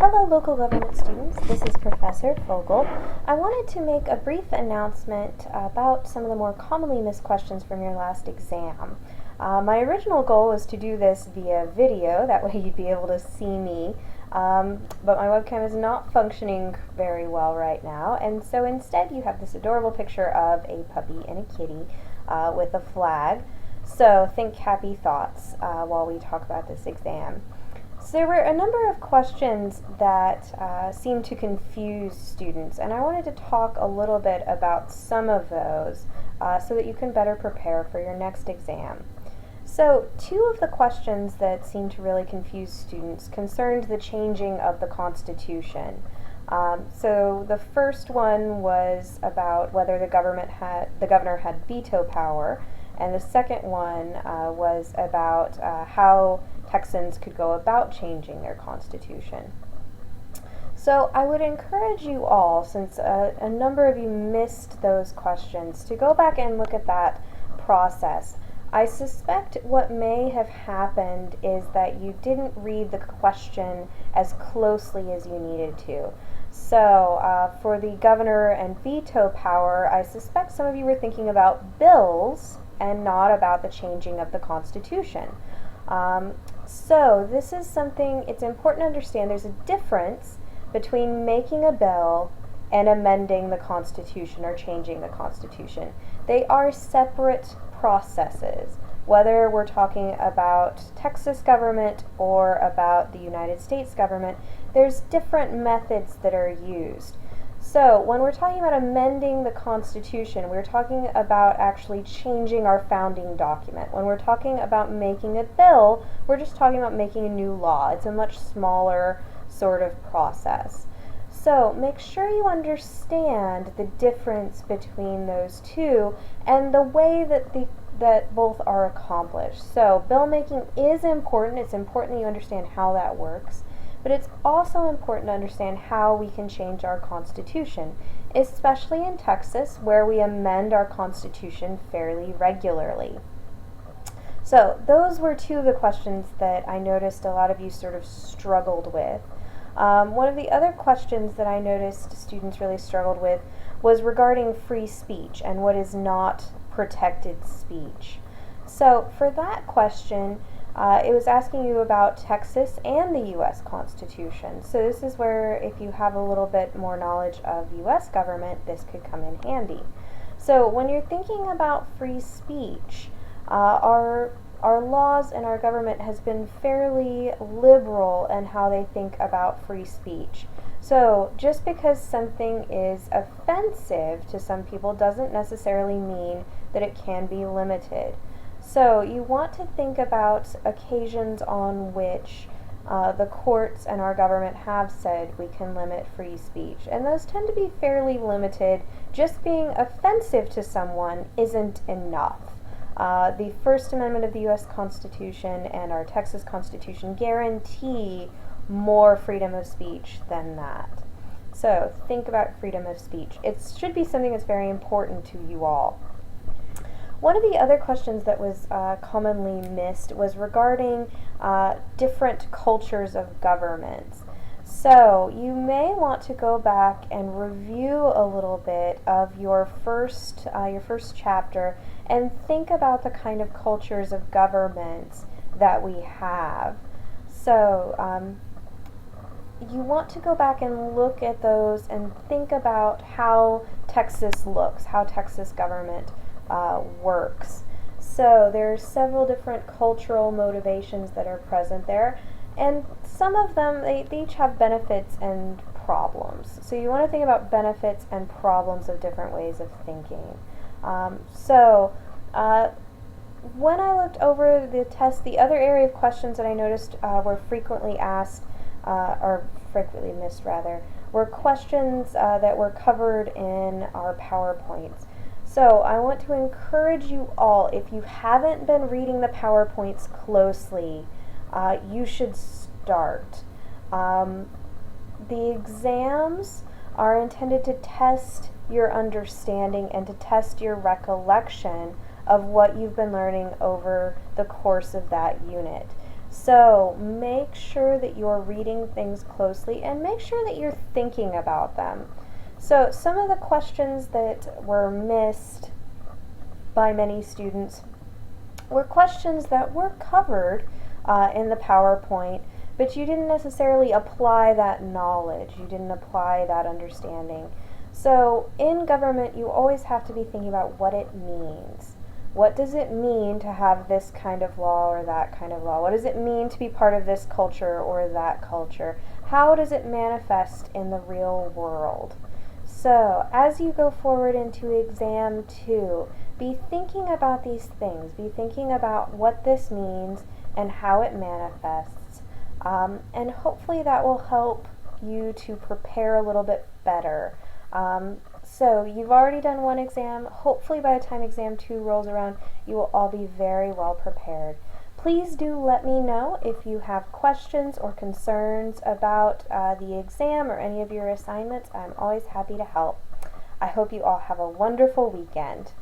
Hello local government students, this is Professor Fogel. I wanted to make a brief announcement about some of the more commonly missed questions from your last exam. My original goal was to do this via video, that way you'd be able to see me, but my webcam is not functioning very well right now, and so instead you have this adorable picture of a puppy and a kitty with a flag. So think happy thoughts while we talk about this exam. So there were a number of questions that seemed to confuse students, and I wanted to talk a little bit about some of those so that you can better prepare for your next exam. So two of the questions that seemed to really confuse students concerned the changing of the Constitution. So the first one was about whether the governor had veto power, and the second one was about how Texans could go about changing their constitution. So I would encourage you all, since a number of you missed those questions, to go back and look at that process. I suspect what may have happened is that you didn't read the question as closely as you needed to. So for the governor and veto power, I suspect some of you were thinking about bills and not about the changing of the Constitution. So this is something it's important to understand. There's a difference between making a bill and amending the Constitution or changing the Constitution. They are separate processes. Whether we're talking about Texas government or about the United States government, there's different methods that are used. So when we're talking about amending the Constitution, we're talking about actually changing our founding document. When we're talking about making a bill, we're just talking about making a new law. It's a much smaller sort of process. So make sure you understand the difference between those two and the way that both are accomplished. So bill making is important. It's important that you understand how that works. But it's also important to understand how we can change our Constitution, especially in Texas, where we amend our Constitution fairly regularly. So those were two of the questions that I noticed a lot of you sort of struggled with. One of the other questions that I noticed students really struggled with was regarding free speech and what is not protected speech. So for that question, it was asking you about Texas and the U.S. Constitution. So this is where, if you have a little bit more knowledge of U.S. government, this could come in handy. So when you're thinking about free speech, our laws and our government has been fairly liberal in how they think about free speech. So just because something is offensive to some people doesn't necessarily mean that it can be limited. So you want to think about occasions on which the courts and our government have said we can limit free speech, and those tend to be fairly limited. Just being offensive to someone isn't enough. The First Amendment of the U.S. Constitution and our Texas Constitution guarantee more freedom of speech than that. So think about freedom of speech. It should be something that's very important to you all. One of the other questions that was commonly missed was regarding different cultures of governments. So you may want to go back and review a little bit of your first chapter and think about the kind of cultures of governments that we have. So you want to go back and look at those and think about how Texas looks, how Texas government works. So there are several different cultural motivations that are present there, and some of them, they each have benefits and problems. So you want to think about benefits and problems of different ways of thinking. When I looked over the test, the other area of questions that I noticed were frequently asked, or frequently missed rather, were questions that were covered in our PowerPoints. So I want to encourage you all, if you haven't been reading the PowerPoints closely, you should start. The exams are intended to test your understanding and to test your recollection of what you've been learning over the course of that unit. So make sure that you're reading things closely and make sure that you're thinking about them. So some of the questions that were missed by many students were questions that were covered in the PowerPoint, but you didn't necessarily apply that knowledge, you didn't apply that understanding. So in government, you always have to be thinking about what it means. What does it mean to have this kind of law or that kind of law? What does it mean to be part of this culture or that culture? How does it manifest in the real world? So, as you go forward into exam 2, be thinking about these things. Be thinking about what this means and how it manifests. And hopefully that will help you to prepare a little bit better. So you've already done one exam. Hopefully by the time exam 2 rolls around, you will all be very well prepared. Please do let me know if you have questions or concerns about the exam or any of your assignments. I'm always happy to help. I hope you all have a wonderful weekend.